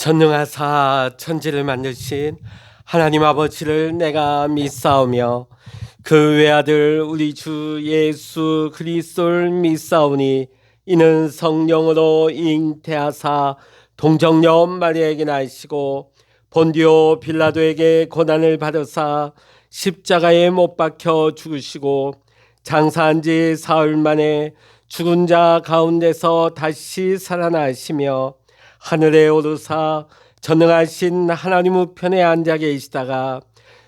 전능하사 천지를 만드신 하나님 아버지를 내가 믿사오며 그 외아들 우리 주 예수 그리스도를 믿사오니 이는 성령으로 잉태하사 동정녀 마리아에게 나시고 본디오 빌라도에게 고난을 받으사 십자가에 못 박혀 죽으시고 장사한 지 사흘 만에 죽은 자 가운데서 다시 살아나시며 하늘에 오르사 전능하신 하나님 우편에 앉아 계시다가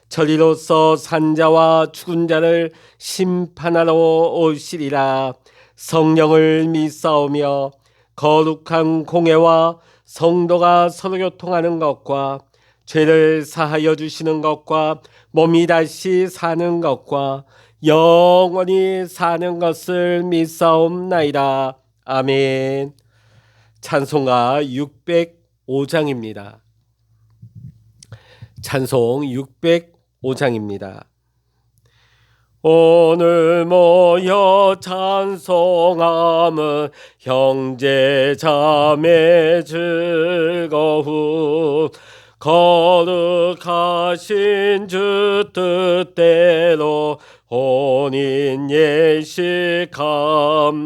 저리로서 산자와 죽은 자를 심판하러 오시리라. 성령을 믿사오며 거룩한 공회와 성도가 서로 교통하는 것과 죄를 사하여 주시는 것과 몸이 다시 사는 것과 영원히 사는 것을 믿사옵나이다. 아멘. 찬송가 605장입니다. 찬송 605장입니다. 오늘 모여 찬송함은 형제 자매 즐거움 거룩하신 주 뜻대로 혼인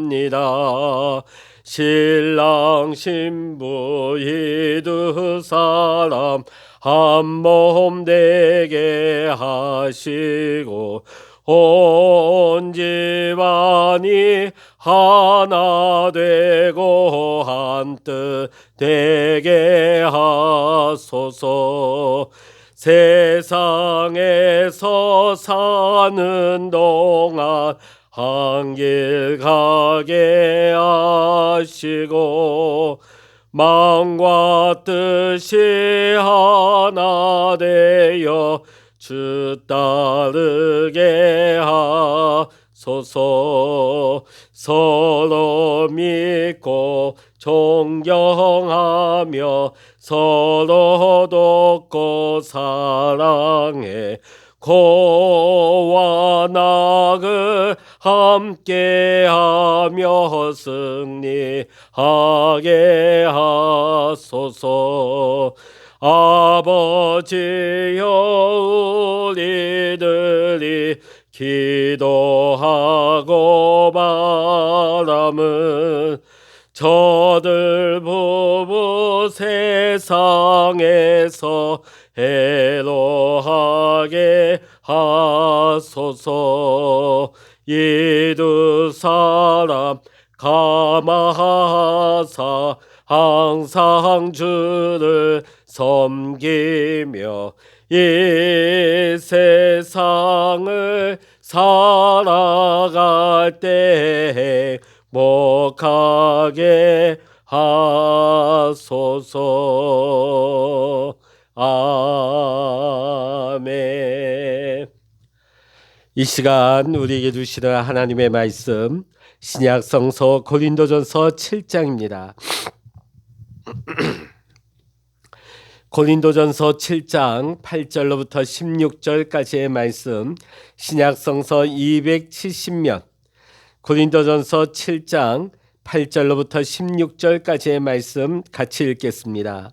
예식합니다. 신랑 신부 이 두 사람 한 몸 되게 하시고 온 집안이 하나 되고 한 뜻 되게 하소서. 세상에서 사는 동안 한 길 가게 하시고 마음과 뜻이 하나 되어 주 따르게 하소서. 서로 믿고 존경하며 서로 돕고 사랑해 고와 낙을 함께하며 승리하게 하소서. 아버지여 우리들이 기도하고 바람은 저들 부부 세상에서 해로하게 하소서. 이 두 사람 감화하사 항상 주를 섬기며 이 세상을 살아갈 때 행복하게 하소서. 아멘. 이 시간 우리에게 주시는 하나님의 말씀 신약 성서 고린도전서 7장입니다. 고린도전서 7장 8절로부터 16절까지의 말씀 신약 성서 270면 고린도전서 7장 8절로부터 16절까지의 말씀 같이 읽겠습니다.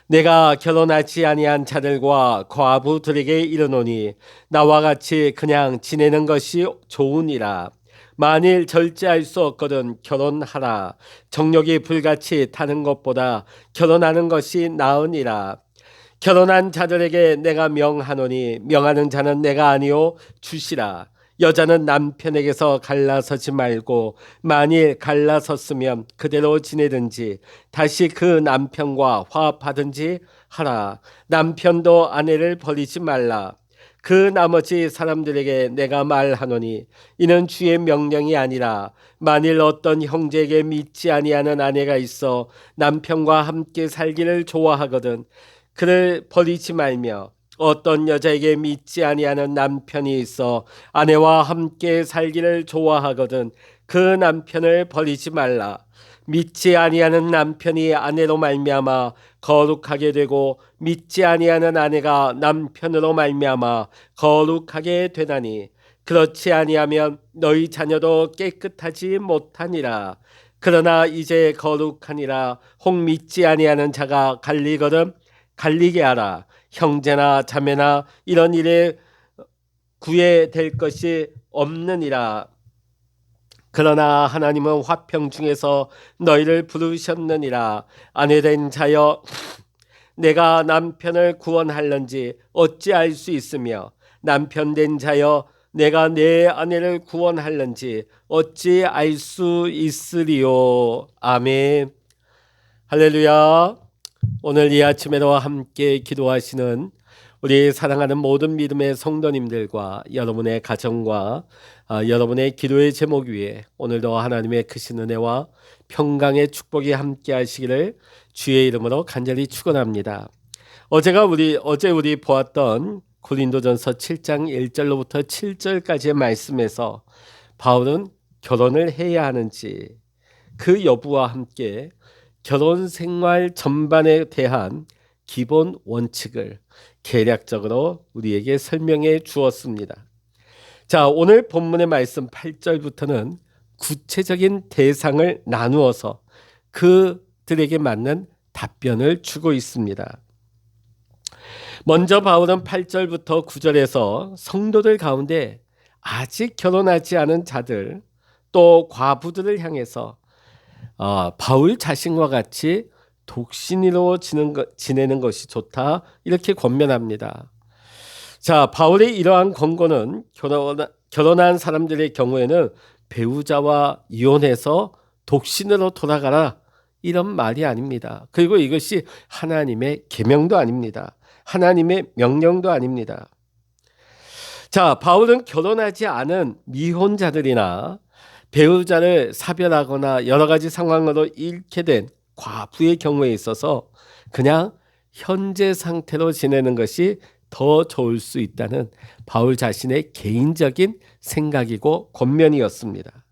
내가 결혼하지 아니한 자들과 과부들에게 이르노니 나와 같이 그냥 지내는 것이 좋으니라. 만일 절제할 수 없거든 결혼하라. 정욕이 불같이 타는 것보다 결혼하는 것이 나으니라. 결혼한 자들에게 내가 명하노니 명하는 자는 내가 아니요 주시라. 여자는 남편에게서 갈라서지 말고 만일 갈라섰으면 그대로 지내든지 다시 그 남편과 화합하든지 하라. 남편도 아내를 버리지 말라. 그 나머지 사람들에게 내가 말하노니 이는 주의 명령이 아니라 만일 어떤 형제에게 믿지 아니하는 아내가 있어 남편과 함께 살기를 좋아하거든 그를 버리지 말며 어떤 여자에게 믿지 아니하는 남편이 있어 아내와 함께 살기를 좋아하거든 그 남편을 버리지 말라. 믿지 아니하는 남편이 아내로 말미암아 거룩하게 되고 믿지 아니하는 아내가 남편으로 말미암아 거룩하게 되나니 그렇지 아니하면 너희 자녀도 깨끗하지 못하니라. 그러나 이제 거룩하니라. 혹 믿지 아니하는 자가 갈리거든 갈리게 하라. 형제나 자매나 이런 일에 구애될 것이 없느니라. 그러나 하나님은 화평 중에서 너희를 부르셨느니라. 아내된 자여, 내가 남편을 구원할런지 어찌 알 수 있으며, 남편 된 자여, 내가 내 아내를 구원할런지 어찌 알 수 있으리요. 아멘. 할렐루야. 오늘 이 아침에도 함께 기도하시는 우리 사랑하는 모든 믿음의 성도님들과 여러분의 가정과 여러분의 기도의 제목 위에 오늘도 하나님의 크신 은혜와 평강의 축복이 함께 하시기를 주의 이름으로 간절히 축원합니다. 어제 우리 보았던 고린도전서 7장 1절로부터 7절까지의 말씀에서 바울은 결혼을 해야 하는지 그 여부와 함께 결혼 생활 전반에 대한 기본 원칙을 개략적으로 우리에게 설명해 주었습니다. 자, 오늘 본문의 말씀 8절부터는 구체적인 대상을 나누어서 그들에게 맞는 답변을 주고 있습니다. 먼저 바울은 8절부터 9절에서 성도들 가운데 아직 결혼하지 않은 자들 또 과부들을 향해서 바울 자신과 같이 독신으로 지내는 것이 좋다 이렇게 권면합니다. 자, 바울의 이러한 권고는 결혼한 사람들의 경우에는 배우자와 이혼해서 독신으로 돌아가라 이런 말이 아닙니다. 그리고 이것이 하나님의 계명도 아닙니다. 하나님의 명령도 아닙니다. 자, 바울은 결혼하지 않은 미혼자들이나 배우자를 사별하거나 여러 가지 상황으로 잃게 된 과부의 경우에 있어서 그냥 현재 상태로 지내는 것이 더 좋을 수 있다는 바울 자신의 개인적인 생각이고 권면이었습니다.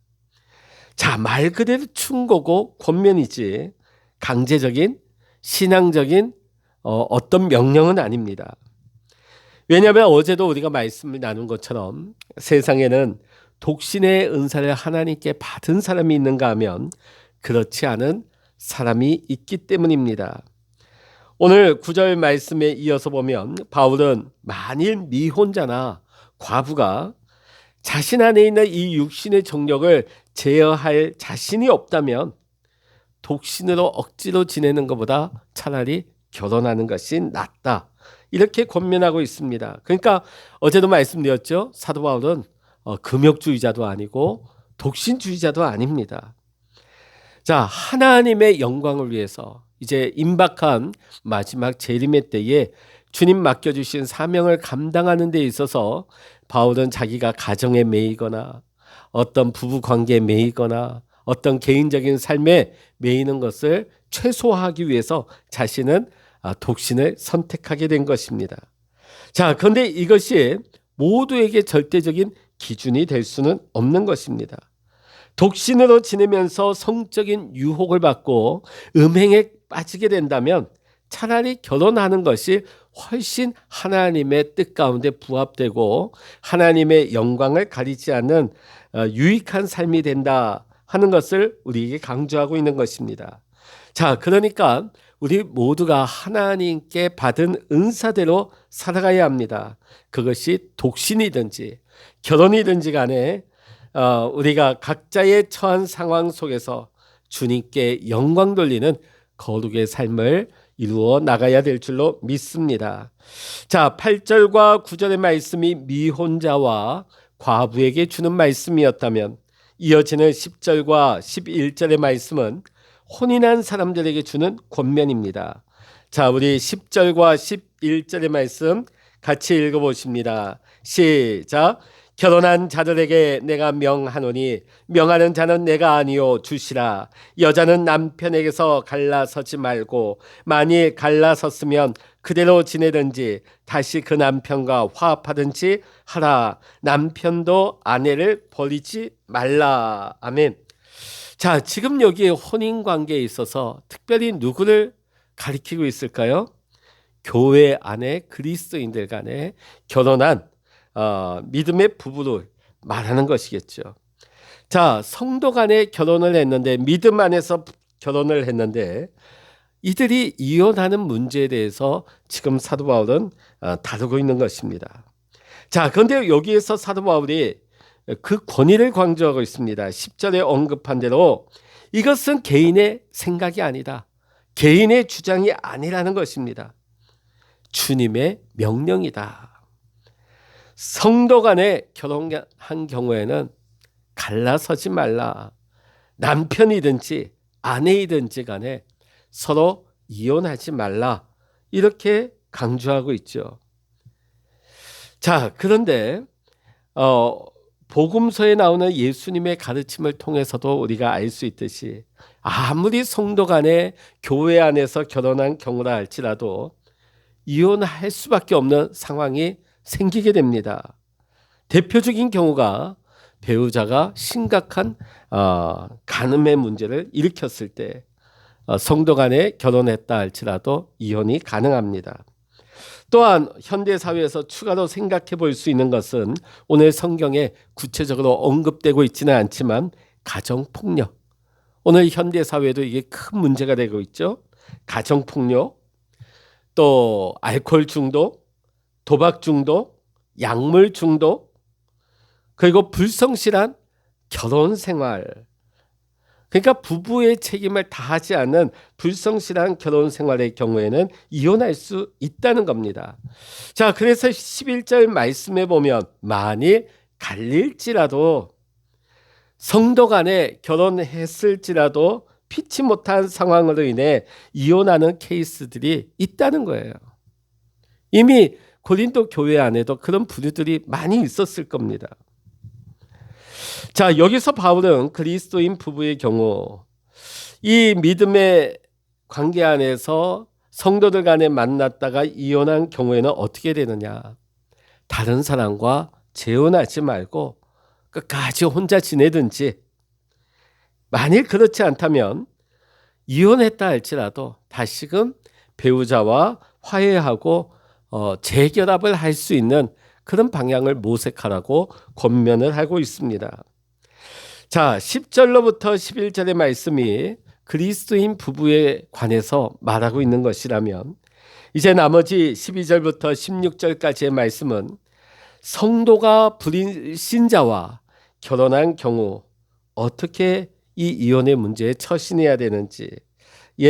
자, 말 그대로 충고고 권면이지 강제적인 신앙적인 어떤 명령은 아닙니다. 왜냐하면 어제도 우리가 말씀을 나눈 것처럼 세상에는 독신의 은사를 하나님께 받은 사람이 있는가 하면 그렇지 않은 사람이 있기 때문입니다. 오늘 9절 말씀에 이어서 보면 바울은 만일 미혼자나 과부가 자신 안에 있는 이 육신의 정력을 제어할 자신이 없다면 독신으로 억지로 지내는 것보다 차라리 결혼하는 것이 낫다 이렇게 권면하고 있습니다. 그러니까 어제도 말씀드렸죠. 사도 바울은 금욕주의자도 아니고 독신주의자도 아닙니다. 자, 하나님의 영광을 위해서 이제 임박한 마지막 재림의 때에 주님 맡겨주신 사명을 감당하는 데 있어서 바울은 자기가 가정에 매이거나 어떤 부부 관계에 매이거나 어떤 개인적인 삶에 매이는 것을 최소화하기 위해서 자신은 독신을 선택하게 된 것입니다. 자, 그런데 이것이 모두에게 절대적인 기준이 될 수는 없는 것입니다. 독신으로 지내면서 성적인 유혹을 받고 음행에 빠지게 된다면 차라리 결혼하는 것이 훨씬 하나님의 뜻 가운데 부합되고 하나님의 영광을 가리지 않는 유익한 삶이 된다 하는 것을 우리에게 강조하고 있는 것입니다. 자, 그러니까 우리 모두가 하나님께 받은 은사대로 살아가야 합니다. 그것이 독신이든지 결혼이든지 간에 우리가 각자의 처한 상황 속에서 주님께 영광 돌리는 거룩의 삶을 이루어 나가야 될 줄로 믿습니다. 자, 8절과 9절의 말씀이 미혼자와 과부에게 주는 말씀이었다면 이어지는 10절과 11절의 말씀은 혼인한 사람들에게 주는 권면입니다. 자, 우리 10절과 11절의 말씀 같이 읽어보십니다. 시작. 결혼한 자들에게 내가 명하노니 명하는 자는 내가 아니요 주시라. 여자는 남편에게서 갈라서지 말고 만일 갈라섰으면 그대로 지내든지 다시 그 남편과 화합하든지 하라. 남편도 아내를 버리지 말라. 아멘. 자, 지금 여기 혼인 관계에 있어서 특별히 누구를 가리키고 있을까요? 교회 안에 그리스도인들 간에 결혼한 믿음의 부부를 말하는 것이겠죠. 자, 성도 간에 결혼을 했는데, 믿음 안에서 결혼을 했는데 이들이 이혼하는 문제에 대해서 지금 사도 바울은 다루고 있는 것입니다. 자, 그런데 여기에서 사도 바울이 그 권위를 강조하고 있습니다. 10절에 언급한 대로 이것은 개인의 생각이 아니다. 개인의 주장이 아니라는 것입니다. 주님의 명령이다. 성도 간에 결혼한 경우에는 갈라서지 말라. 남편이든지 아내이든지 간에 서로 이혼하지 말라. 이렇게 강조하고 있죠. 자, 그런데 복음서에 나오는 예수님의 가르침을 통해서도 우리가 알 수 있듯이 아무리 성도 간에 교회 안에서 결혼한 경우라 할지라도 이혼할 수밖에 없는 상황이 생기게 됩니다. 대표적인 경우가 배우자가 심각한 간음의 문제를 일으켰을 때 성도 간에 결혼했다 할지라도 이혼이 가능합니다. 또한 현대사회에서 추가로 생각해 볼 수 있는 것은 오늘 성경에 구체적으로 언급되고 있지는 않지만 가정폭력. 오늘 현대사회도 이게 큰 문제가 되고 있죠. 가정폭력, 또 알코올 중독, 도박 중독, 약물 중독, 그리고 불성실한 결혼 생활. 그러니까 부부의 책임을 다하지 않는 불성실한 결혼 생활의 경우에는 이혼할 수 있다는 겁니다. 자, 그래서 11절 말씀에 보면 만일 갈릴지라도 성도 간에 결혼했을지라도 피치 못한 상황으로 인해 이혼하는 케이스들이 있다는 거예요. 이미 고린도 교회 안에도 그런 부류들이 많이 있었을 겁니다. 자, 여기서 바울은 그리스도인 부부의 경우 이 믿음의 관계 안에서 성도들 간에 만났다가 이혼한 경우에는 어떻게 되느냐? 다른 사람과 재혼하지 말고 끝까지 혼자 지내든지, 만일 그렇지 않다면 이혼했다 할지라도 다시금 배우자와 화해하고 재결합을 할 수 있는 그런 방향을 모색하라고 권면을 하고 있습니다. 자, 10절로부터 11절의 말씀이 그리스도인 부부에 관해서 말하고 있는 것이라면 이제 나머지 12절부터 16절까지의 말씀은 성도가 불신자와 결혼한 경우 어떻게 이 이혼의 문제에 처신해야 되는지에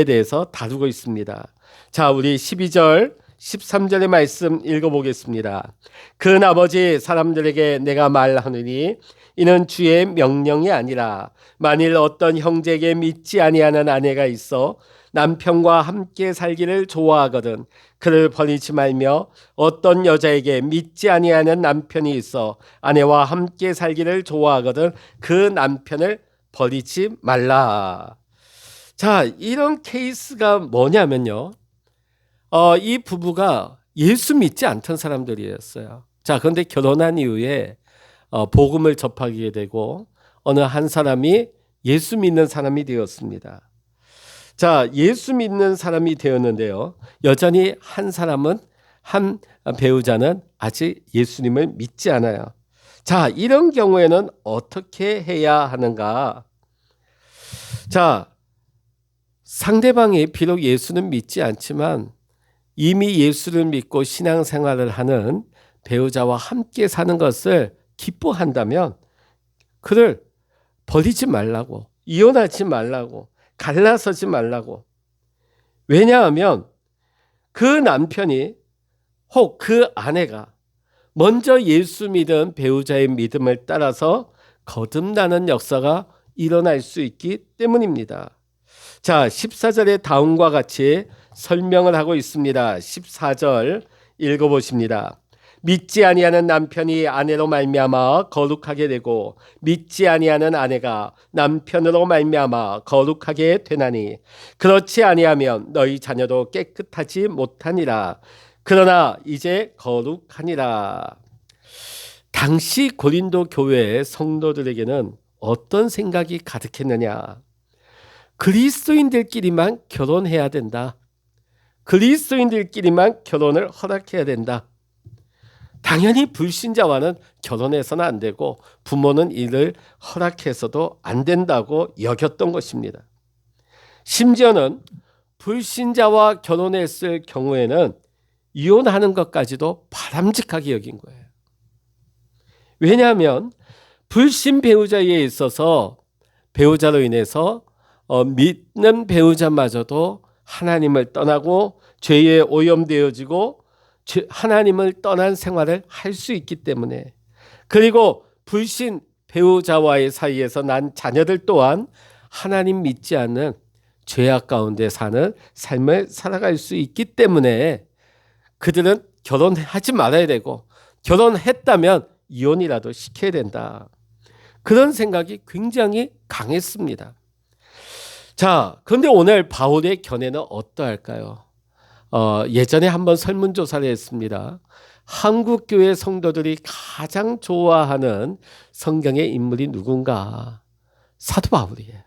대해서 다루고 있습니다. 자, 우리 12절 13절의 말씀 읽어보겠습니다. 그 나머지 사람들에게 내가 말하느니 이는 주의 명령이 아니라 만일 어떤 형제에게 믿지 아니하는 아내가 있어 남편과 함께 살기를 좋아하거든 그를 버리지 말며 어떤 여자에게 믿지 아니하는 남편이 있어 아내와 함께 살기를 좋아하거든 그 남편을 버리지 말라. 자, 이런 케이스가 뭐냐면요. 이 부부가 예수 믿지 않던 사람들이었어요. 자, 그런데 결혼한 이후에 복음을 접하게 되고 어느 한 사람이 예수 믿는 사람이 되었습니다. 자, 예수 믿는 사람이 되었는데요. 여전히 한 사람은, 한 배우자는 아직 예수님을 믿지 않아요. 자, 이런 경우에는 어떻게 해야 하는가? 자, 상대방이 비록 예수는 믿지 않지만 이미 예수를 믿고 신앙생활을 하는 배우자와 함께 사는 것을 기뻐한다면 그를 버리지 말라고, 이혼하지 말라고, 갈라서지 말라고. 왜냐하면 그 남편이 혹 그 아내가 먼저 예수 믿은 배우자의 믿음을 따라서 거듭나는 역사가 일어날 수 있기 때문입니다. 자, 14절에 다음과 같이 설명을 하고 있습니다. 14절 읽어보십니다. 믿지 아니하는 남편이 아내로 말미암아 거룩하게 되고 믿지 아니하는 아내가 남편으로 말미암아 거룩하게 되나니 그렇지 아니하면 너희 자녀도 깨끗하지 못하니라. 그러나 이제 거룩하니라. 당시 고린도 교회의 성도들에게는 어떤 생각이 가득했느냐? 그리스도인들끼리만 결혼해야 된다. 그리스도인들끼리만 결혼을 허락해야 된다. 당연히 불신자와는 결혼해서는 안 되고 부모는 이를 허락해서도 안 된다고 여겼던 것입니다. 심지어는 불신자와 결혼했을 경우에는 이혼하는 것까지도 바람직하게 여긴 거예요. 왜냐하면 불신 배우자에 있어서 배우자로 인해서 믿는 배우자마저도 하나님을 떠나고 죄에 오염되어지고 하나님을 떠난 생활을 할 수 있기 때문에, 그리고 불신 배우자와의 사이에서 난 자녀들 또한 하나님 믿지 않는 죄악 가운데 사는 삶을 살아갈 수 있기 때문에 그들은 결혼하지 말아야 되고 결혼했다면 이혼이라도 시켜야 된다. 그런 생각이 굉장히 강했습니다. 자, 그런데 오늘 바울의 견해는 어떠할까요? 예전에 한번 설문조사를 했습니다. 한국교회 성도들이 가장 좋아하는 성경의 인물이 누군가? 사도 바울이에요.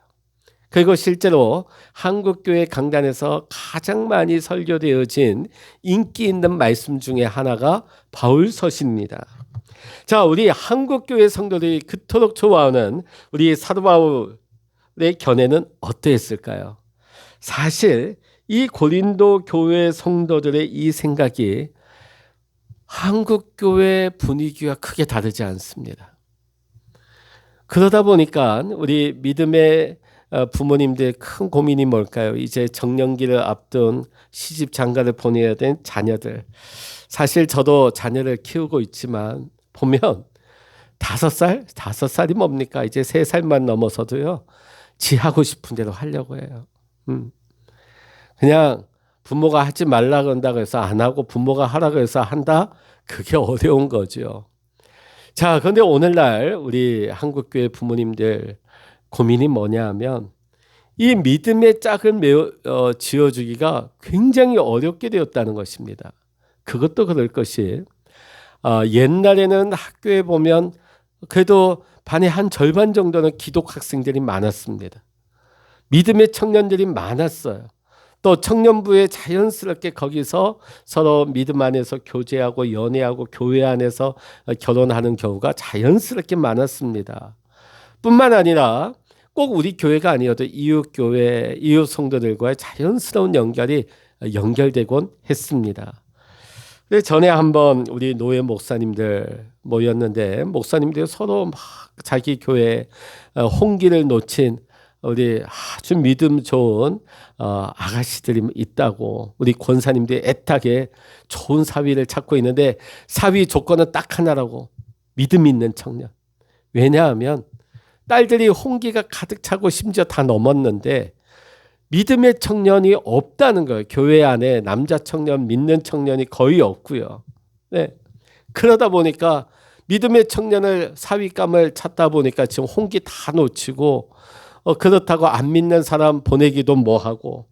그리고 실제로 한국교회 강단에서 가장 많이 설교되어진 인기 있는 말씀 중에 하나가 바울서신입니다. 자, 우리 한국교회 성도들이 그토록 좋아하는 우리 사도 바울의 견해는 어떠했을까요? 사실 이 고린도 교회 성도들의 이 생각이 한국교회 분위기와 크게 다르지 않습니다. 그러다 보니까 우리 믿음의 부모님들의 큰 고민이 뭘까요? 이제 정년기를 앞둔 시집 장가를 보내야 된 자녀들. 사실 저도 자녀를 키우고 있지만 보면 5살이 뭡니까? 이제 3살만 넘어서도요, 지 하고 싶은 대로 하려고 해요. 그냥 부모가 하지 말라 그런다고 해서 안 하고 부모가 하라고 해서 한다? 그게 어려운 거죠. 자, 그런데 오늘날 우리 한국교회 부모님들 고민이 뭐냐 하면 이 믿음의 짝을 지어주기가 굉장히 어렵게 되었다는 것입니다. 그것도 그럴 것이, 옛날에는 학교에 보면 그래도 반의 한 절반 정도는 기독 학생들이 많았습니다. 믿음의 청년들이 많았어요. 또 청년부에 자연스럽게 거기서 서로 믿음 안에서 교제하고 연애하고 교회 안에서 결혼하는 경우가 자연스럽게 많았습니다. 뿐만 아니라 꼭 우리 교회가 아니어도 이웃 교회, 이웃 성도들과의 자연스러운 연결이 연결되곤 했습니다. 근데 전에 한번 우리 노예 목사님들 모였는데 목사님들이 서로 막 자기 교회 홍기를 놓친 우리 아주 믿음 좋은 아가씨들이 있다고, 우리 권사님들이 애타게 좋은 사위를 찾고 있는데 사위 조건은 딱 하나라고, 믿음 있는 청년. 왜냐하면 딸들이 홍기가 가득 차고 심지어 다 넘었는데 믿음의 청년이 없다는 거예요. 교회 안에 남자 청년, 믿는 청년이 거의 없고요. 네. 그러다 보니까 믿음의 청년을 사위감을 찾다 보니까 지금 홍기 다 놓치고, 그렇다고 안 믿는 사람 보내기도 뭐하고.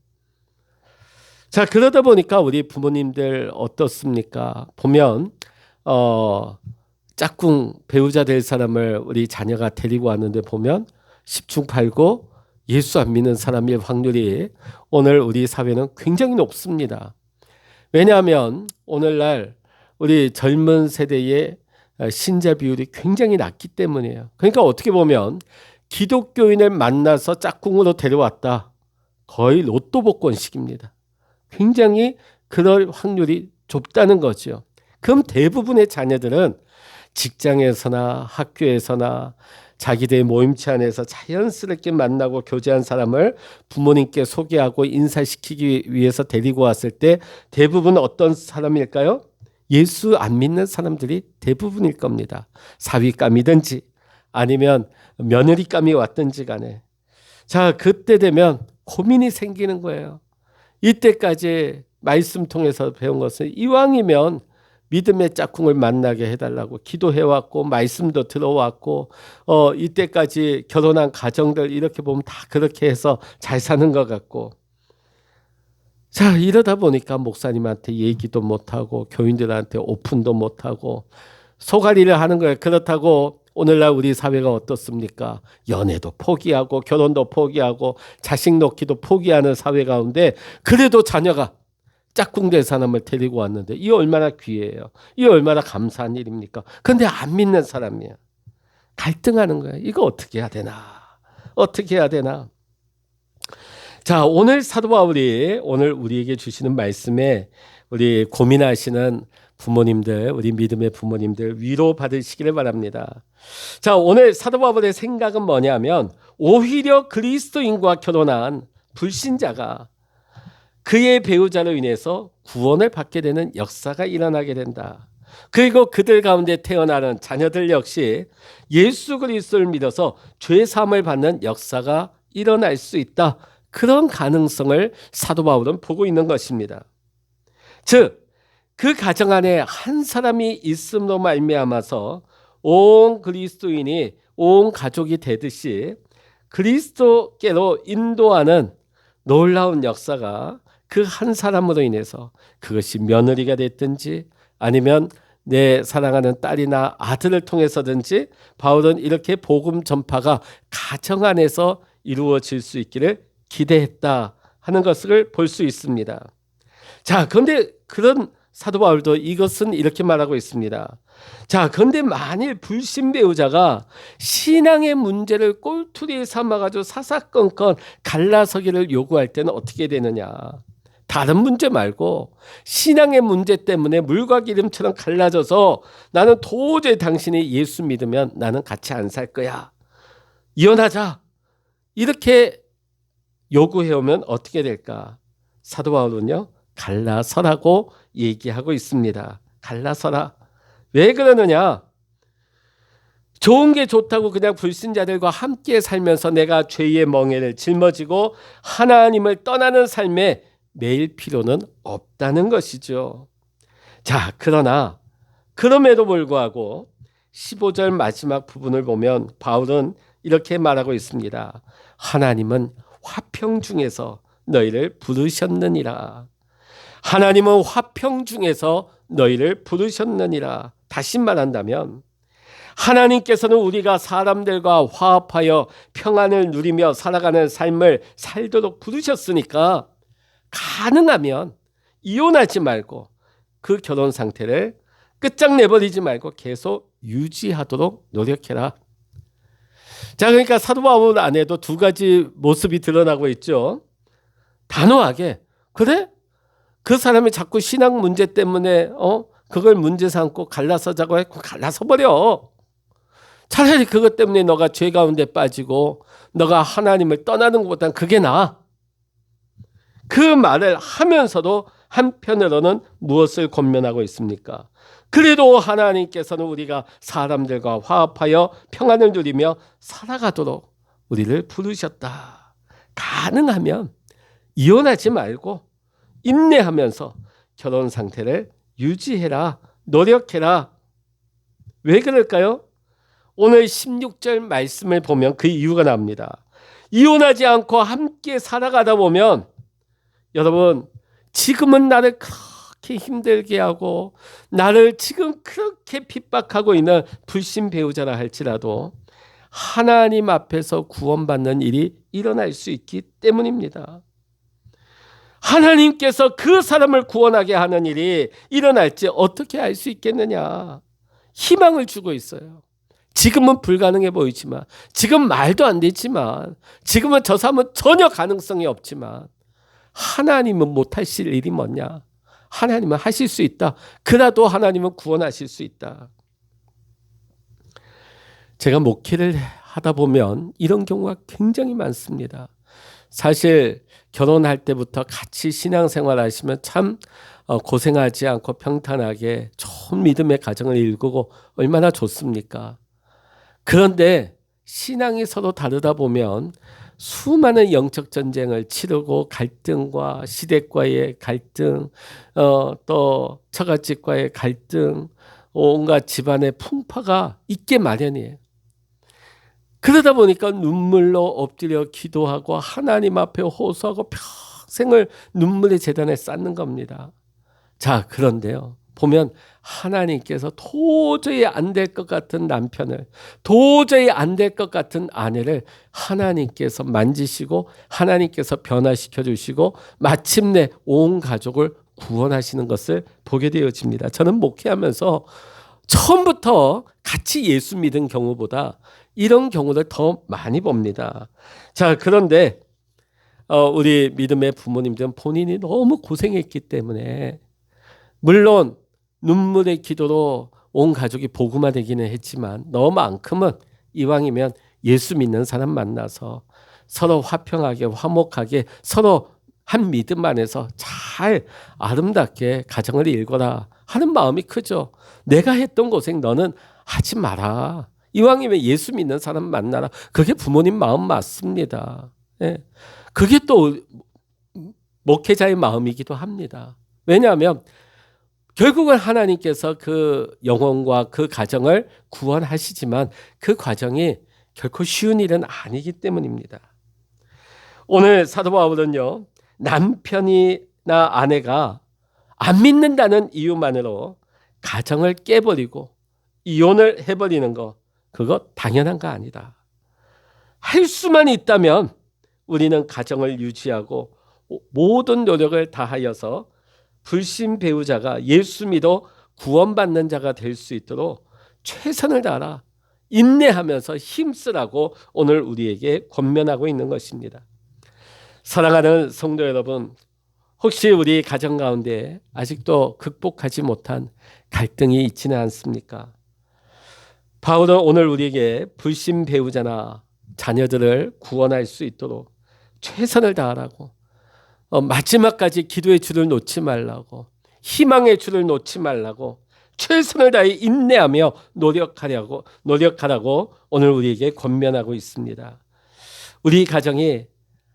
자, 그러다 보니까 우리 부모님들 어떻습니까? 보면 짝꿍 배우자 될 사람을 우리 자녀가 데리고 왔는데 보면 10중 8구 예수 안 믿는 사람일 확률이 오늘 우리 사회는 굉장히 높습니다. 왜냐하면 오늘날 우리 젊은 세대의 신자 비율이 굉장히 낮기 때문이에요. 그러니까 어떻게 보면 기독교인을 만나서 짝꿍으로 데려왔다, 거의 로또 복권식입니다. 굉장히 그럴 확률이 좁다는 거죠. 그럼 대부분의 자녀들은 직장에서나 학교에서나 자기들의 모임체 안에서 자연스럽게 만나고 교제한 사람을 부모님께 소개하고 인사시키기 위해서 데리고 왔을 때 대부분 어떤 사람일까요? 예수 안 믿는 사람들이 대부분일 겁니다. 사위감이든지 아니면 며느리감이 왔든지 간에. 자, 그때 되면 고민이 생기는 거예요. 이때까지 말씀 통해서 배운 것은 이왕이면 믿음의 짝꿍을 만나게 해달라고 기도해왔고 말씀도 들어왔고, 이때까지 결혼한 가정들 이렇게 보면 다 그렇게 해서 잘 사는 것 같고. 자, 이러다 보니까 목사님한테 얘기도 못하고 교인들한테 오픈도 못하고 소갈이를 하는 거예요. 그렇다고 오늘날 우리 사회가 어떻습니까? 연애도 포기하고 결혼도 포기하고 자식 놓기도 포기하는 사회 가운데 그래도 자녀가 짝꿍될 사람을 데리고 왔는데 이 얼마나 귀해요. 이 얼마나 감사한 일입니까? 근데 안 믿는 사람이야. 갈등하는 거야. 이거 어떻게 해야 되나? 어떻게 해야 되나? 자, 오늘 사도 바울이 오늘 우리에게 주시는 말씀에 우리 고민하시는 부모님들, 우리 믿음의 부모님들 위로 받으시기를 바랍니다. 자, 오늘 사도 바울의 생각은 뭐냐면 오히려 그리스도인과 결혼한 불신자가 그의 배우자로 인해서 구원을 받게 되는 역사가 일어나게 된다. 그리고 그들 가운데 태어나는 자녀들 역시 예수 그리스도를 믿어서 죄 사함을 받는 역사가 일어날 수 있다. 그런 가능성을 사도 바울은 보고 있는 것입니다. 즉, 그 가정 안에 한 사람이 있음으로 말미암아서 온 그리스도인이 온 가족이 되듯이 그리스도께로 인도하는 놀라운 역사가 그 한 사람으로 인해서 그것이 며느리가 됐든지 아니면 내 사랑하는 딸이나 아들을 통해서든지 바울은 이렇게 복음 전파가 가정 안에서 이루어질 수 있기를 기대했다 하는 것을 볼 수 있습니다. 자, 그런데 그런 사도 바울도 이것은 이렇게 말하고 있습니다. 자, 그런데 만일 불신 배우자가 신앙의 문제를 꼴투리에 삼아가지고 사사건건 갈라서기를 요구할 때는 어떻게 되느냐? 다른 문제 말고 신앙의 문제 때문에 물과 기름처럼 갈라져서 나는 도저히 당신이 예수 믿으면 나는 같이 안 살 거야. 이혼하자. 이렇게 요구해오면 어떻게 될까? 사도 바울은요, 갈라서라고 얘기하고 있습니다. 갈라서라. 왜 그러느냐? 좋은 게 좋다고 그냥 불신자들과 함께 살면서 내가 죄의 멍에를 짊어지고 하나님을 떠나는 삶에 매일 필요는 없다는 것이죠. 자, 그러나 그럼에도 불구하고 15절 마지막 부분을 보면 바울은 이렇게 말하고 있습니다. 하나님은 화평 중에서 너희를 부르셨느니라. 하나님은 화평 중에서 너희를 부르셨느니라. 다시 말한다면 하나님께서는 우리가 사람들과 화합하여 평안을 누리며 살아가는 삶을 살도록 부르셨으니까 가능하면 이혼하지 말고 그 결혼 상태를 끝장내버리지 말고 계속 유지하도록 노력해라. 자, 그러니까 사도 바울 안에도 두 가지 모습이 드러나고 있죠. 단호하게 그래? 그 사람이 자꾸 신앙 문제 때문에 그걸 문제 삼고 갈라서자고 했고 갈라서 버려. 차라리 그것 때문에 너가 죄 가운데 빠지고 너가 하나님을 떠나는 것보다는 그게 나아. 그 말을 하면서도 한편으로는 무엇을 권면하고 있습니까? 그래도 하나님께서는 우리가 사람들과 화합하여 평안을 누리며 살아가도록 우리를 부르셨다. 가능하면 이혼하지 말고 인내하면서 결혼 상태를 유지해라. 노력해라. 왜 그럴까요? 오늘 16절 말씀을 보면 그 이유가 나옵니다. 이혼하지 않고 함께 살아가다 보면 여러분, 지금은 나를 그렇게 힘들게 하고 나를 지금 그렇게 핍박하고 있는 불신 배우자라 할지라도 하나님 앞에서 구원받는 일이 일어날 수 있기 때문입니다. 하나님께서 그 사람을 구원하게 하는 일이 일어날지 어떻게 알 수 있겠느냐? 희망을 주고 있어요. 지금은 불가능해 보이지만, 지금 말도 안 되지만, 지금은 저 사람은 전혀 가능성이 없지만 하나님은 못하실 일이 뭐냐? 하나님은 하실 수 있다. 그래도 하나님은 구원하실 수 있다. 제가 목회를 하다 보면 이런 경우가 굉장히 많습니다. 사실 결혼할 때부터 같이 신앙생활 하시면 참 고생하지 않고 평탄하게 좋은 믿음의 가정을 이루고 얼마나 좋습니까? 그런데 신앙이 서로 다르다 보면 수많은 영적 전쟁을 치르고 갈등과 시댁과의 갈등, 또 처갓집과의 갈등, 온갖 집안의 풍파가 있게 마련이에요. 그러다 보니까 눈물로 엎드려 기도하고 하나님 앞에 호소하고 평생을 눈물의 재단에 쌓는 겁니다. 자, 그런데요. 보면 하나님께서 도저히 안 될 것 같은 남편을, 도저히 안 될 것 같은 아내를 하나님께서 만지시고 하나님께서 변화시켜 주시고 마침내 온 가족을 구원하시는 것을 보게 되어집니다. 저는 목회하면서 처음부터 같이 예수 믿은 경우보다 이런 경우를 더 많이 봅니다. 자, 그런데 우리 믿음의 부모님들은 본인이 너무 고생했기 때문에 물론 눈물의 기도로 온 가족이 복음화 되기는 했지만 너만큼은 이왕이면 예수 믿는 사람 만나서 서로 화평하게 화목하게 서로 한 믿음 안에서 잘 아름답게 가정을 일궈라 하는 마음이 크죠. 내가 했던 고생 너는 하지 마라. 이왕이면 예수 믿는 사람 만나라. 그게 부모님 마음 맞습니다. 예. 그게 또 목회자의 마음이기도 합니다. 왜냐하면 결국은 하나님께서 그 영혼과 그 가정을 구원하시지만 그 과정이 결코 쉬운 일은 아니기 때문입니다. 오늘 사도 바울은요, 남편이나 아내가 안 믿는다는 이유만으로 가정을 깨버리고 이혼을 해버리는 거, 그거 당연한 거 아니다. 할 수만 있다면 우리는 가정을 유지하고 모든 노력을 다하여서 불신 배우자가 예수 믿어 구원받는 자가 될 수 있도록 최선을 다하라. 인내하면서 힘쓰라고 오늘 우리에게 권면하고 있는 것입니다. 사랑하는 성도 여러분, 혹시 우리 가정 가운데 아직도 극복하지 못한 갈등이 있지는 않습니까? 바울은 오늘 우리에게 불신 배우자나 자녀들을 구원할 수 있도록 최선을 다하라고, 마지막까지 기도의 줄을 놓지 말라고, 희망의 줄을 놓지 말라고, 최선을 다해 인내하며 노력하라고 오늘 우리에게 권면하고 있습니다. 우리 가정이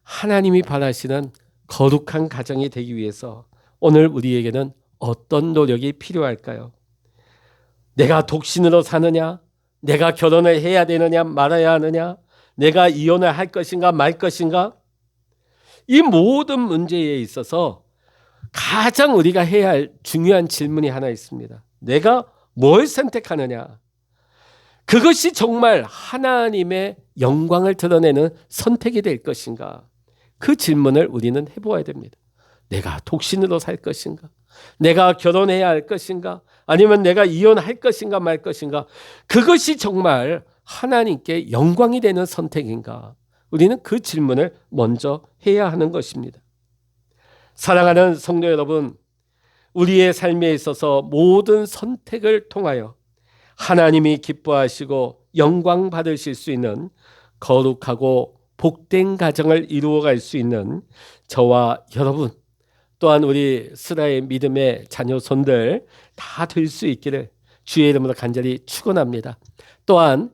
하나님이 바라시는 거룩한 가정이 되기 위해서 오늘 우리에게는 어떤 노력이 필요할까요? 내가 독신으로 사느냐? 내가 결혼을 해야 되느냐 말아야 하느냐? 내가 이혼을 할 것인가 말 것인가? 이 모든 문제에 있어서 가장 우리가 해야 할 중요한 질문이 하나 있습니다. 내가 뭘 선택하느냐? 그것이 정말 하나님의 영광을 드러내는 선택이 될 것인가? 그 질문을 우리는 해보아야 됩니다. 내가 독신으로 살 것인가? 내가 결혼해야 할 것인가? 아니면 내가 이혼할 것인가 말 것인가? 그것이 정말 하나님께 영광이 되는 선택인가? 우리는 그 질문을 먼저 해야 하는 것입니다. 사랑하는 성도 여러분, 우리의 삶에 있어서 모든 선택을 통하여 하나님이 기뻐하시고 영광 받으실 수 있는 거룩하고 복된 가정을 이루어갈 수 있는 저와 여러분, 또한 우리 스라의 믿음의 자녀손들 다 될 수 있기를 주의 이름으로 간절히 축원합니다. 또한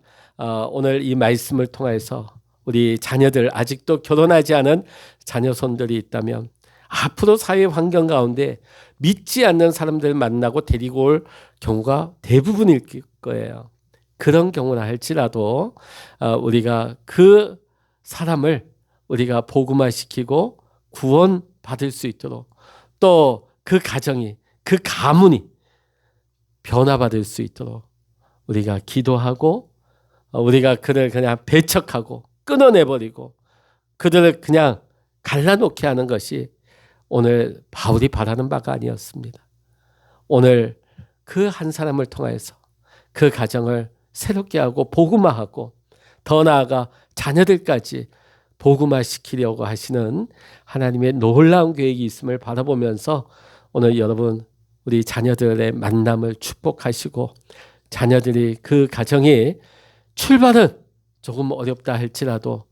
오늘 이 말씀을 통해서 우리 자녀들, 아직도 결혼하지 않은 자녀손들이 있다면 앞으로 사회 환경 가운데 믿지 않는 사람들 만나고 데리고 올 경우가 대부분일 거예요. 그런 경우라 할지라도 우리가 그 사람을 우리가 복음화시키고 구원받을 수 있도록, 또 그 가정이, 그 가문이 변화받을 수 있도록 우리가 기도하고, 우리가 그를 그냥 배척하고 끊어내버리고 그들을 그냥 갈라놓게 하는 것이 오늘 바울이 바라는 바가 아니었습니다. 오늘 그 한 사람을 통해서 그 가정을 새롭게 하고 복음화하고, 더 나아가 자녀들까지 복음화시키려고 하시는 하나님의 놀라운 계획이 있음을 바라보면서 오늘 여러분, 우리 자녀들의 만남을 축복하시고, 자녀들이 그 가정이 출발은 조금 어렵다 할지라도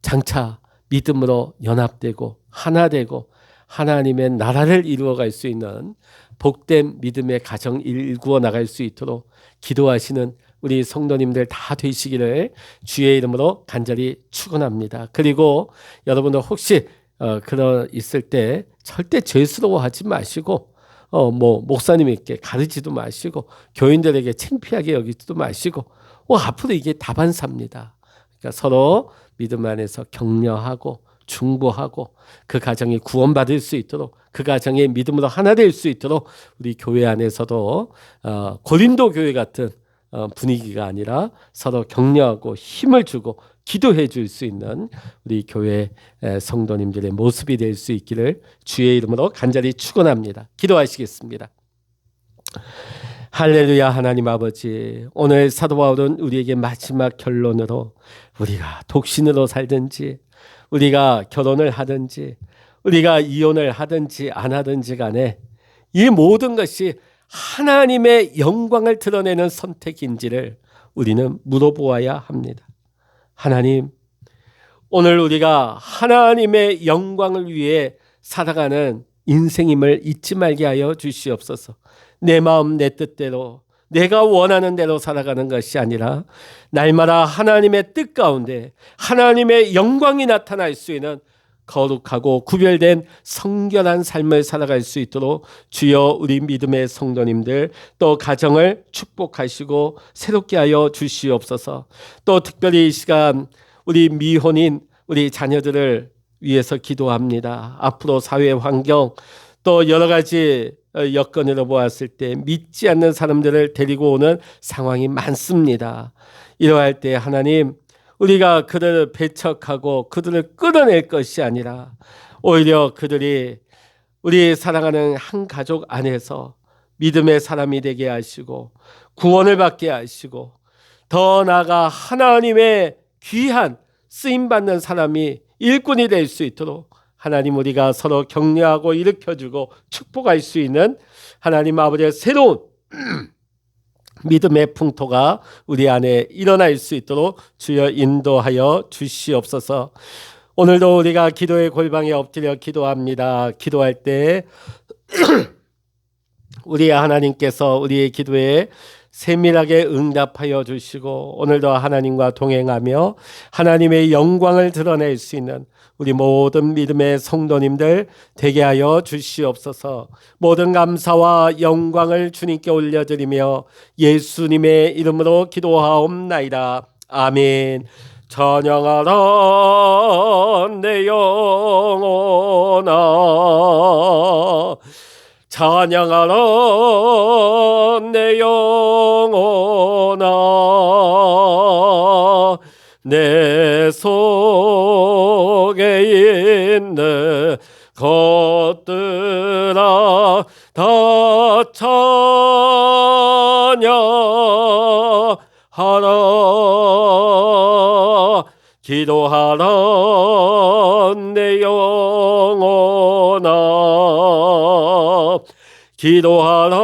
장차 믿음으로 연합되고 하나 되고 하나님의 나라를 이루어갈 수 있는 복된 믿음의 가정 일구어 나갈 수 있도록 기도하시는 우리 성도님들 다 되시기를 주의 이름으로 간절히 축원합니다. 그리고 여러분들 혹시 그런 있을 때 절대 죄스러워하지 마시고, 목사님에게 가르치도 마시고, 교인들에게 창피하게 여기지도 마시고, 앞으로 이게 다반사입니다. 그러니까 서로 믿음 안에서 격려하고 중보하고 그 가정이 구원받을 수 있도록, 그 가정의 믿음으로 하나 될 수 있도록 우리 교회 안에서도 고린도 교회 같은 분위기가 아니라 서로 격려하고 힘을 주고 기도해 줄 수 있는 우리 교회 성도님들의 모습이 될 수 있기를 주의 이름으로 간절히 축원합니다. 기도하시겠습니다. 할렐루야. 하나님 아버지, 오늘 사도 바울은 우리에게 마지막 결론으로 우리가 독신으로 살든지 우리가 결혼을 하든지 우리가 이혼을 하든지 안 하든지 간에 이 모든 것이 하나님의 영광을 드러내는 선택인지를 우리는 물어보아야 합니다. 하나님, 오늘 우리가 하나님의 영광을 위해 살아가는 인생임을 잊지 말게 하여 주시옵소서. 내 마음 내 뜻대로 내가 원하는 대로 살아가는 것이 아니라 날마다 하나님의 뜻 가운데 하나님의 영광이 나타날 수 있는 거룩하고 구별된 성결한 삶을 살아갈 수 있도록 주여 우리 믿음의 성도님들 또 가정을 축복하시고 새롭게 하여 주시옵소서. 또 특별히 이 시간 우리 미혼인 우리 자녀들을 위해서 기도합니다. 앞으로 사회 환경 또 여러 가지 여건으로 보았을 때 믿지 않는 사람들을 데리고 오는 상황이 많습니다. 이러할 때 하나님, 우리가 그들을 배척하고 그들을 끌어낼 것이 아니라 오히려 그들이 우리 사랑하는 한 가족 안에서 믿음의 사람이 되게 하시고 구원을 받게 하시고 더 나아가 하나님의 귀한 쓰임받는 사람이 일꾼이 될 수 있도록 하나님, 우리가 서로 격려하고 일으켜주고 축복할 수 있는 하나님 아버지의 새로운 믿음의 풍토가 우리 안에 일어날 수 있도록 주여 인도하여 주시옵소서. 오늘도 우리가 기도의 골방에 엎드려 기도합니다. 기도할 때 우리 하나님께서 우리의 기도에 세밀하게 응답하여 주시고 오늘도 하나님과 동행하며 하나님의 영광을 드러낼 수 있는 우리 모든 믿음의 성도님들 되게 하여 주시옵소서. 모든 감사와 영광을 주님께 올려드리며 예수님의 이름으로 기도하옵나이다. 아멘. 찬양하라 내 영혼아, 찬양하라 내 영혼아, 내 속에 있는 것들아 다 찬양하라. 기도하라 내 영혼아, 기도하라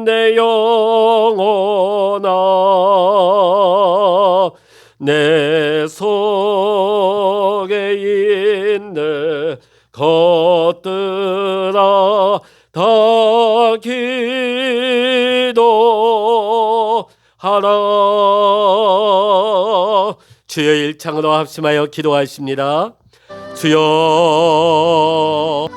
내 영혼아, 내 속에 있는 것들아 다 기도하라. 주여 일창으로 합심하여 기도하십니다. 주여